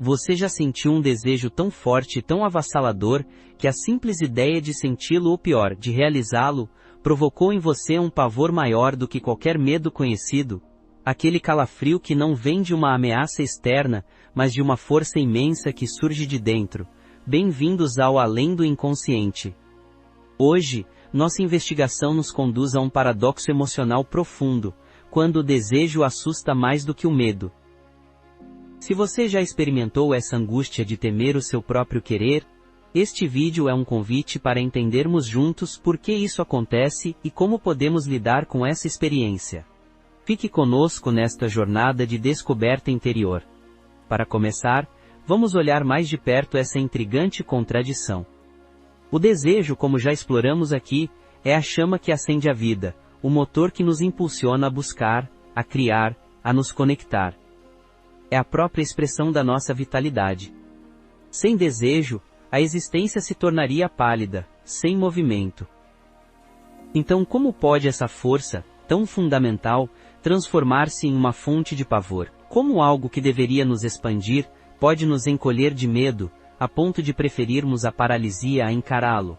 Você já sentiu um desejo tão forte e tão avassalador, que a simples ideia de senti-lo ou pior, de realizá-lo, provocou em você um pavor maior do que qualquer medo conhecido? Aquele calafrio que não vem de uma ameaça externa, mas de uma força imensa que surge de dentro. Bem-vindos ao Além do Inconsciente. Hoje, nossa investigação nos conduz a um paradoxo emocional profundo, quando o desejo assusta mais do que o medo. Se você já experimentou essa angústia de temer o seu próprio querer, este vídeo é um convite para entendermos juntos por que isso acontece e como podemos lidar com essa experiência. Fique conosco nesta jornada de descoberta interior. Para começar, vamos olhar mais de perto essa intrigante contradição. O desejo, como já exploramos aqui, é a chama que acende a vida, o motor que nos impulsiona a buscar, a criar, a nos conectar. É a própria expressão da nossa vitalidade. Sem desejo, a existência se tornaria pálida, sem movimento. Então, como pode essa força, tão fundamental, transformar-se em uma fonte de pavor? Como algo que deveria nos expandir, pode nos encolher de medo, a ponto de preferirmos a paralisia a encará-lo?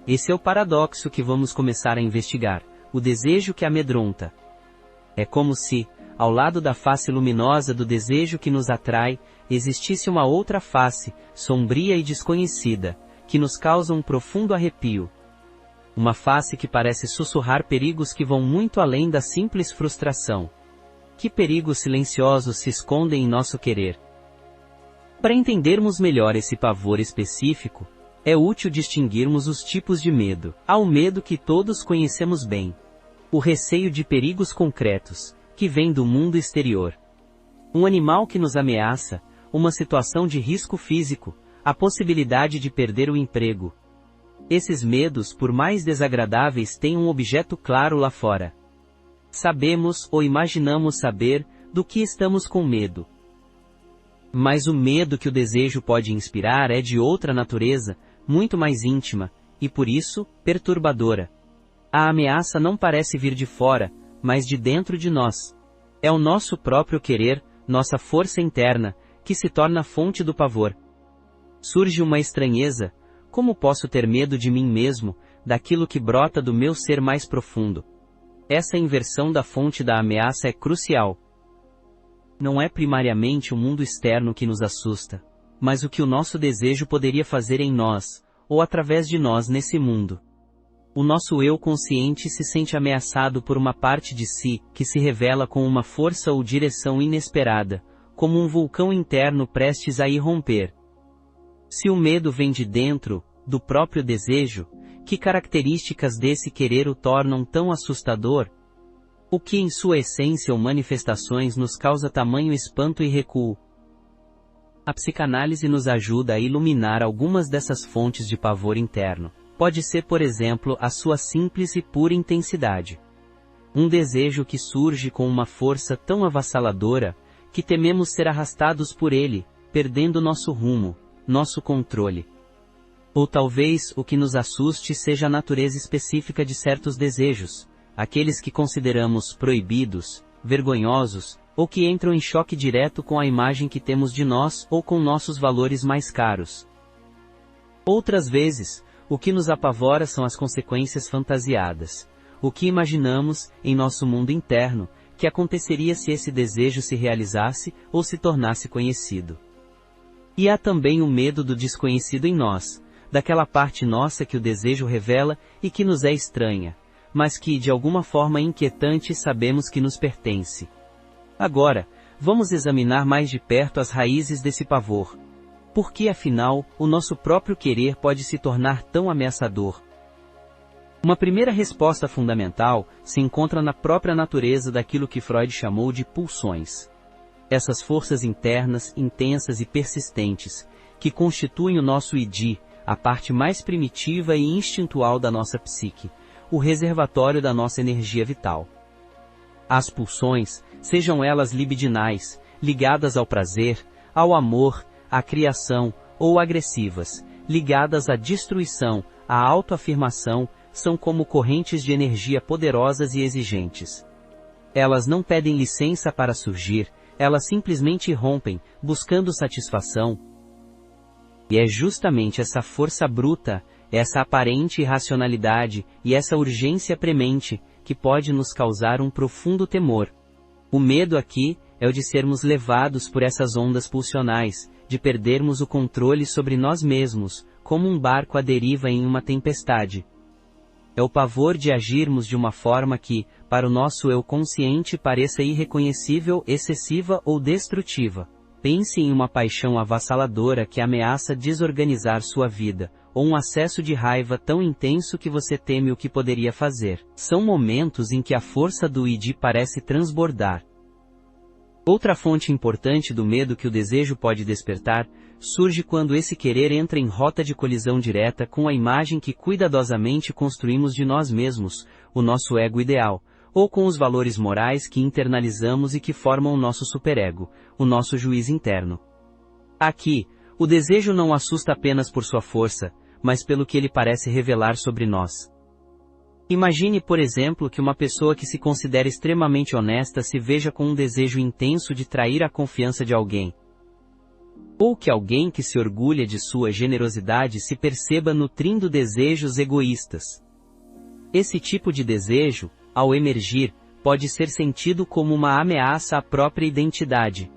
Esse é o paradoxo que vamos começar a investigar, o desejo que amedronta. É como se, ao lado da face luminosa do desejo que nos atrai, existisse uma outra face, sombria e desconhecida, que nos causa um profundo arrepio. Uma face que parece sussurrar perigos que vão muito além da simples frustração. Que perigos silenciosos se escondem em nosso querer? Para entendermos melhor esse pavor específico, é útil distinguirmos os tipos de medo. Há o medo que todos conhecemos bem. O receio de perigos concretos, que vem do mundo exterior. Um animal que nos ameaça, uma situação de risco físico, a possibilidade de perder o emprego. Esses medos, por mais desagradáveis, têm um objeto claro lá fora. Sabemos ou imaginamos saber do que estamos com medo. Mas o medo que o desejo pode inspirar é de outra natureza, muito mais íntima, e por isso, perturbadora. A ameaça não parece vir de fora, mas de dentro de nós. É o nosso próprio querer, nossa força interna, que se torna a fonte do pavor. Surge uma estranheza: como posso ter medo de mim mesmo, daquilo que brota do meu ser mais profundo? Essa inversão da fonte da ameaça é crucial. Não é primariamente o mundo externo que nos assusta, mas o que o nosso desejo poderia fazer em nós, ou através de nós nesse mundo. O nosso eu consciente se sente ameaçado por uma parte de si, que se revela com uma força ou direção inesperada, como um vulcão interno prestes a irromper. Se o medo vem de dentro, do próprio desejo, que características desse querer o tornam tão assustador? O que em sua essência ou manifestações nos causa tamanho espanto e recuo? A psicanálise nos ajuda a iluminar algumas dessas fontes de pavor interno. Pode ser, por exemplo, a sua simples e pura intensidade. Um desejo que surge com uma força tão avassaladora, que tememos ser arrastados por ele, perdendo nosso rumo, nosso controle. Ou talvez o que nos assuste seja a natureza específica de certos desejos, aqueles que consideramos proibidos, vergonhosos, ou que entram em choque direto com a imagem que temos de nós ou com nossos valores mais caros. Outras vezes, o que nos apavora são as consequências fantasiadas. O que imaginamos, em nosso mundo interno, que aconteceria se esse desejo se realizasse ou se tornasse conhecido. E há também o medo do desconhecido em nós, daquela parte nossa que o desejo revela e que nos é estranha, mas que, de alguma forma inquietante, sabemos que nos pertence. Agora, vamos examinar mais de perto as raízes desse pavor. Por que, afinal, o nosso próprio querer pode se tornar tão ameaçador? Uma primeira resposta fundamental se encontra na própria natureza daquilo que Freud chamou de pulsões. Essas forças internas, intensas e persistentes, que constituem o nosso id, a parte mais primitiva e instintual da nossa psique, o reservatório da nossa energia vital. As pulsões, sejam elas libidinais, ligadas ao prazer, ao amor, à criação, ou agressivas, ligadas à destruição, à autoafirmação, são como correntes de energia poderosas e exigentes. Elas não pedem licença para surgir, elas simplesmente rompem, buscando satisfação. E é justamente essa força bruta, essa aparente irracionalidade e essa urgência premente, que pode nos causar um profundo temor. O medo aqui é o de sermos levados por essas ondas pulsionais, de perdermos o controle sobre nós mesmos, como um barco à deriva em uma tempestade. É o pavor de agirmos de uma forma que, para o nosso eu consciente, pareça irreconhecível, excessiva ou destrutiva. Pense em uma paixão avassaladora que ameaça desorganizar sua vida, ou um acesso de raiva tão intenso que você teme o que poderia fazer. São momentos em que a força do id parece transbordar. Outra fonte importante do medo que o desejo pode despertar, surge quando esse querer entra em rota de colisão direta com a imagem que cuidadosamente construímos de nós mesmos, o nosso ego ideal, ou com os valores morais que internalizamos e que formam o nosso superego, o nosso juiz interno. Aqui, o desejo não assusta apenas por sua força, mas pelo que ele parece revelar sobre nós. Imagine, por exemplo, que uma pessoa que se considera extremamente honesta se veja com um desejo intenso de trair a confiança de alguém. Ou que alguém que se orgulha de sua generosidade se perceba nutrindo desejos egoístas. Esse tipo de desejo, ao emergir, pode ser sentido como uma ameaça à própria identidade.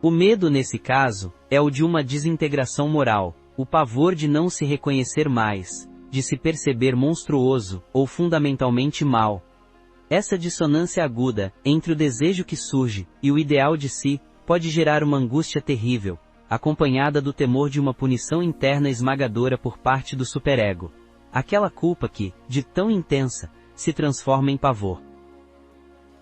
O medo nesse caso, é o de uma desintegração moral, o pavor de não se reconhecer mais, de se perceber monstruoso, ou fundamentalmente mal. Essa dissonância aguda, entre o desejo que surge, e o ideal de si, pode gerar uma angústia terrível, acompanhada do temor de uma punição interna esmagadora por parte do superego. Aquela culpa que, de tão intensa, se transforma em pavor.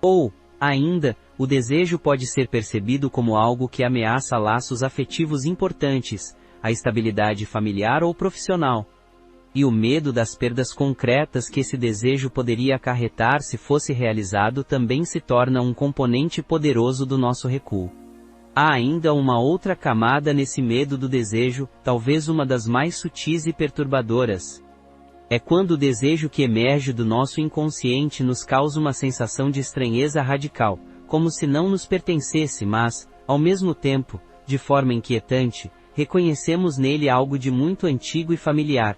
Ou, ainda, o desejo pode ser percebido como algo que ameaça laços afetivos importantes, a estabilidade familiar ou profissional. E o medo das perdas concretas que esse desejo poderia acarretar se fosse realizado também se torna um componente poderoso do nosso recuo. Há ainda uma outra camada nesse medo do desejo, talvez uma das mais sutis e perturbadoras. É quando o desejo que emerge do nosso inconsciente nos causa uma sensação de estranheza radical, como se não nos pertencesse, mas, ao mesmo tempo, de forma inquietante, reconhecemos nele algo de muito antigo e familiar.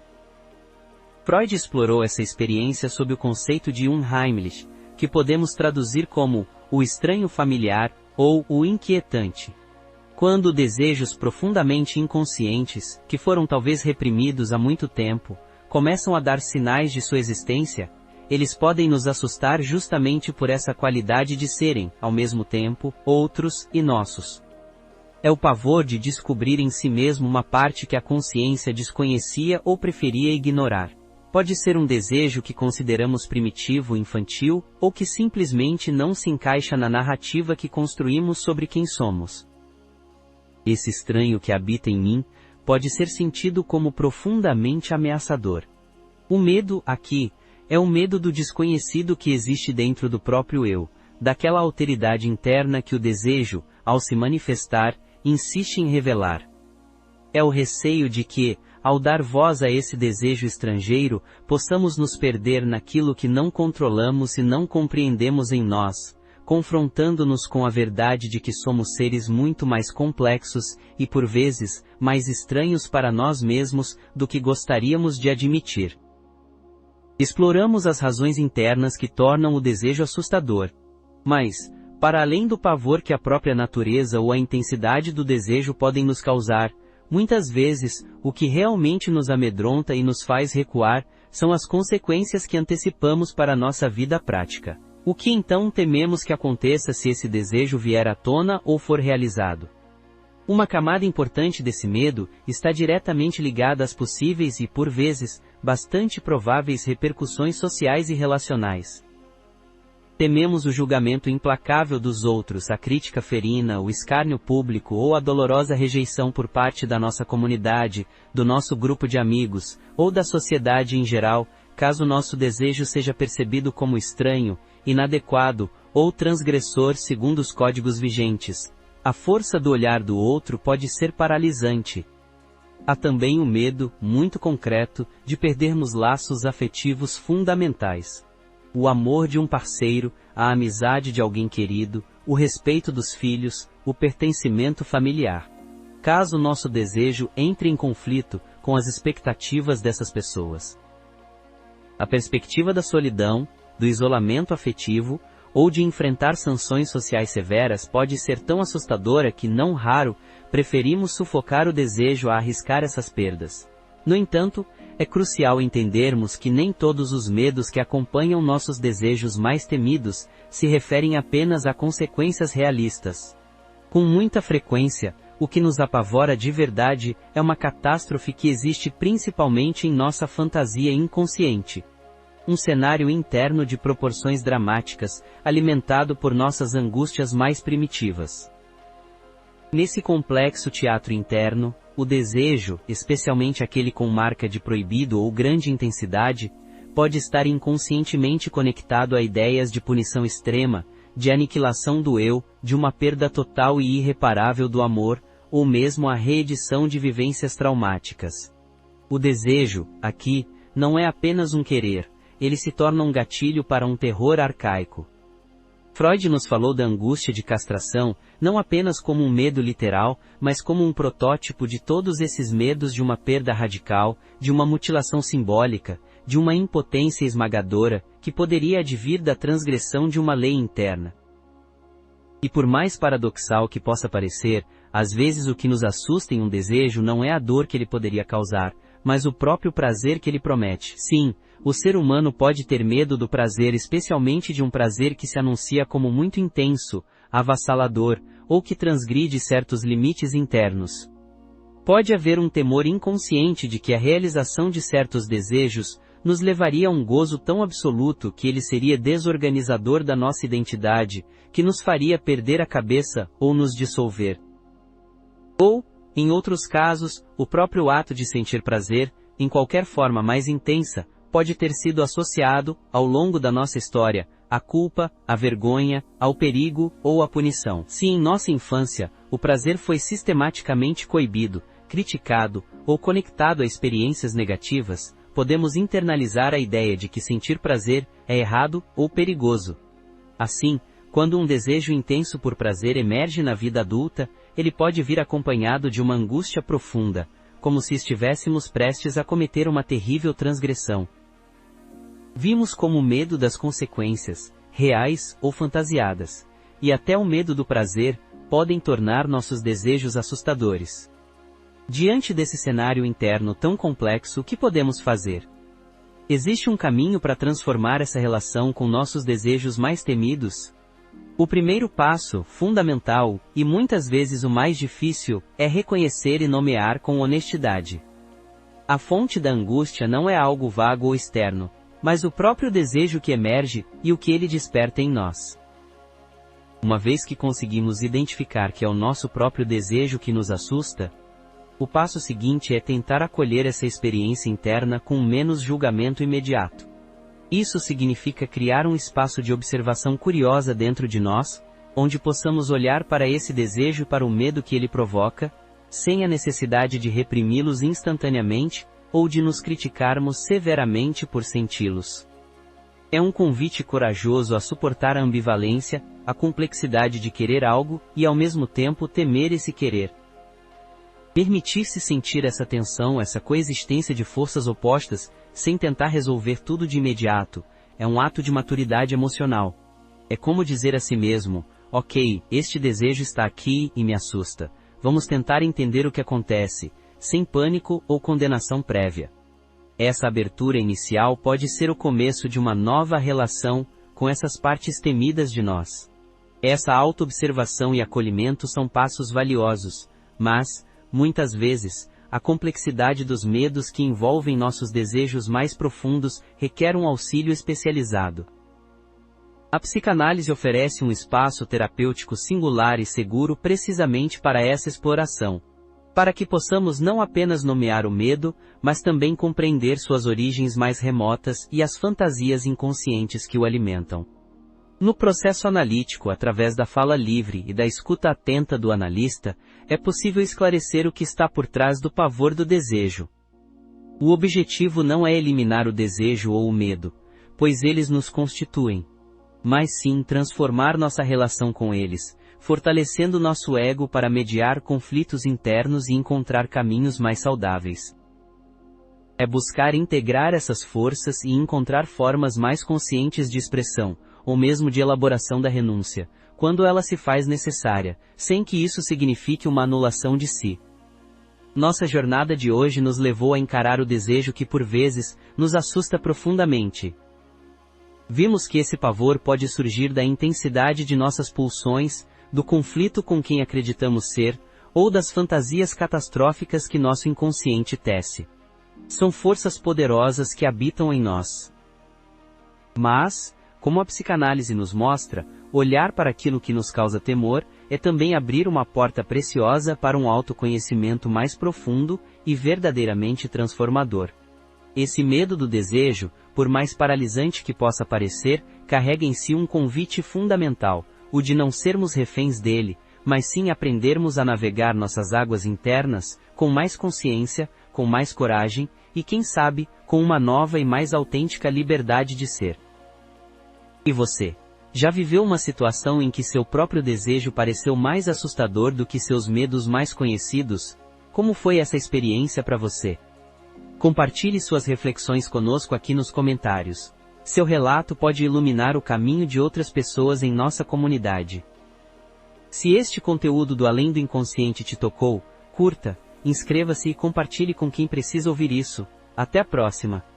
Freud explorou essa experiência sob o conceito de Unheimlich, que podemos traduzir como o estranho familiar ou o inquietante. Quando desejos profundamente inconscientes, que foram talvez reprimidos há muito tempo, começam a dar sinais de sua existência, eles podem nos assustar justamente por essa qualidade de serem, ao mesmo tempo, outros e nossos. É o pavor de descobrir em si mesmo uma parte que a consciência desconhecia ou preferia ignorar. Pode ser um desejo que consideramos primitivo, infantil, ou que simplesmente não se encaixa na narrativa que construímos sobre quem somos. Esse estranho que habita em mim pode ser sentido como profundamente ameaçador. O medo, aqui, é o medo do desconhecido que existe dentro do próprio eu, daquela alteridade interna que o desejo, ao se manifestar, insiste em revelar. É o receio de que, ao dar voz a esse desejo estrangeiro, possamos nos perder naquilo que não controlamos e não compreendemos em nós, confrontando-nos com a verdade de que somos seres muito mais complexos e, por vezes, mais estranhos para nós mesmos do que gostaríamos de admitir. Exploramos as razões internas que tornam o desejo assustador. Mas, para além do pavor que a própria natureza ou a intensidade do desejo podem nos causar, muitas vezes, o que realmente nos amedronta e nos faz recuar, são as consequências que antecipamos para a nossa vida prática. O que então tememos que aconteça se esse desejo vier à tona ou for realizado? Uma camada importante desse medo está diretamente ligada às possíveis e, por vezes, bastante prováveis repercussões sociais e relacionais. Tememos o julgamento implacável dos outros, a crítica ferina, o escárnio público ou a dolorosa rejeição por parte da nossa comunidade, do nosso grupo de amigos, ou da sociedade em geral, caso nosso desejo seja percebido como estranho, inadequado ou transgressor segundo os códigos vigentes. A força do olhar do outro pode ser paralisante. Há também o medo, muito concreto, de perdermos laços afetivos fundamentais. O amor de um parceiro, a amizade de alguém querido, o respeito dos filhos, o pertencimento familiar. Caso nosso desejo entre em conflito com as expectativas dessas pessoas. A perspectiva da solidão, do isolamento afetivo, ou de enfrentar sanções sociais severas pode ser tão assustadora que, não raro, preferimos sufocar o desejo a arriscar essas perdas. No entanto, é crucial entendermos que nem todos os medos que acompanham nossos desejos mais temidos se referem apenas a consequências realistas. Com muita frequência, o que nos apavora de verdade é uma catástrofe que existe principalmente em nossa fantasia inconsciente. Um cenário interno de proporções dramáticas, alimentado por nossas angústias mais primitivas. Nesse complexo teatro interno, o desejo, especialmente aquele com marca de proibido ou grande intensidade, pode estar inconscientemente conectado a ideias de punição extrema, de aniquilação do eu, de uma perda total e irreparável do amor, ou mesmo a reedição de vivências traumáticas. O desejo, aqui, não é apenas um querer, ele se torna um gatilho para um terror arcaico. Freud nos falou da angústia de castração, não apenas como um medo literal, mas como um protótipo de todos esses medos de uma perda radical, de uma mutilação simbólica, de uma impotência esmagadora, que poderia advir da transgressão de uma lei interna. E por mais paradoxal que possa parecer, às vezes o que nos assusta em um desejo não é a dor que ele poderia causar, mas o próprio prazer que ele promete. Sim, o ser humano pode ter medo do prazer, especialmente de um prazer que se anuncia como muito intenso, avassalador, ou que transgride certos limites internos. Pode haver um temor inconsciente de que a realização de certos desejos nos levaria a um gozo tão absoluto que ele seria desorganizador da nossa identidade, que nos faria perder a cabeça ou nos dissolver. Ou, em outros casos, o próprio ato de sentir prazer, em qualquer forma mais intensa, pode ter sido associado, ao longo da nossa história, à culpa, à vergonha, ao perigo ou à punição. Se em nossa infância, o prazer foi sistematicamente coibido, criticado ou conectado a experiências negativas, podemos internalizar a ideia de que sentir prazer é errado ou perigoso. Assim, quando um desejo intenso por prazer emerge na vida adulta, ele pode vir acompanhado de uma angústia profunda, como se estivéssemos prestes a cometer uma terrível transgressão. Vimos como o medo das consequências, reais ou fantasiadas, e até o medo do prazer, podem tornar nossos desejos assustadores. Diante desse cenário interno tão complexo, o que podemos fazer? Existe um caminho para transformar essa relação com nossos desejos mais temidos? O primeiro passo, fundamental, e muitas vezes o mais difícil, é reconhecer e nomear com honestidade. A fonte da angústia não é algo vago ou externo, mas o próprio desejo que emerge e o que ele desperta em nós. Uma vez que conseguimos identificar que é o nosso próprio desejo que nos assusta, o passo seguinte é tentar acolher essa experiência interna com menos julgamento imediato. Isso significa criar um espaço de observação curiosa dentro de nós, onde possamos olhar para esse desejo e para o medo que ele provoca, sem a necessidade de reprimi-los instantaneamente, ou de nos criticarmos severamente por senti-los. É um convite corajoso a suportar a ambivalência, a complexidade de querer algo e ao mesmo tempo temer esse querer. Permitir-se sentir essa tensão, essa coexistência de forças opostas, sem tentar resolver tudo de imediato, é um ato de maturidade emocional. É como dizer a si mesmo, ok, este desejo está aqui e me assusta. Vamos tentar entender o que acontece, sem pânico ou condenação prévia. Essa abertura inicial pode ser o começo de uma nova relação com essas partes temidas de nós. Essa autoobservação e acolhimento são passos valiosos, mas, muitas vezes, a complexidade dos medos que envolvem nossos desejos mais profundos requer um auxílio especializado. A psicanálise oferece um espaço terapêutico singular e seguro precisamente para essa exploração, para que possamos não apenas nomear o medo, mas também compreender suas origens mais remotas e as fantasias inconscientes que o alimentam. No processo analítico, através da fala livre e da escuta atenta do analista, é possível esclarecer o que está por trás do pavor do desejo. O objetivo não é eliminar o desejo ou o medo, pois eles nos constituem, mas sim transformar nossa relação com eles, fortalecendo nosso ego para mediar conflitos internos e encontrar caminhos mais saudáveis. É buscar integrar essas forças e encontrar formas mais conscientes de expressão, ou mesmo de elaboração da renúncia, quando ela se faz necessária, sem que isso signifique uma anulação de si. Nossa jornada de hoje nos levou a encarar o desejo que por vezes nos assusta profundamente. Vimos que esse pavor pode surgir da intensidade de nossas pulsões, do conflito com quem acreditamos ser, ou das fantasias catastróficas que nosso inconsciente tece. São forças poderosas que habitam em nós. Mas, como a psicanálise nos mostra, olhar para aquilo que nos causa temor é também abrir uma porta preciosa para um autoconhecimento mais profundo e verdadeiramente transformador. Esse medo do desejo, por mais paralisante que possa parecer, carrega em si um convite fundamental, o de não sermos reféns dele, mas sim aprendermos a navegar nossas águas internas, com mais consciência, com mais coragem, e quem sabe, com uma nova e mais autêntica liberdade de ser. E você? Já viveu uma situação em que seu próprio desejo pareceu mais assustador do que seus medos mais conhecidos? Como foi essa experiência para você? Compartilhe suas reflexões conosco aqui nos comentários. Seu relato pode iluminar o caminho de outras pessoas em nossa comunidade. Se este conteúdo do Além do Inconsciente te tocou, curta, inscreva-se e compartilhe com quem precisa ouvir isso. Até a próxima!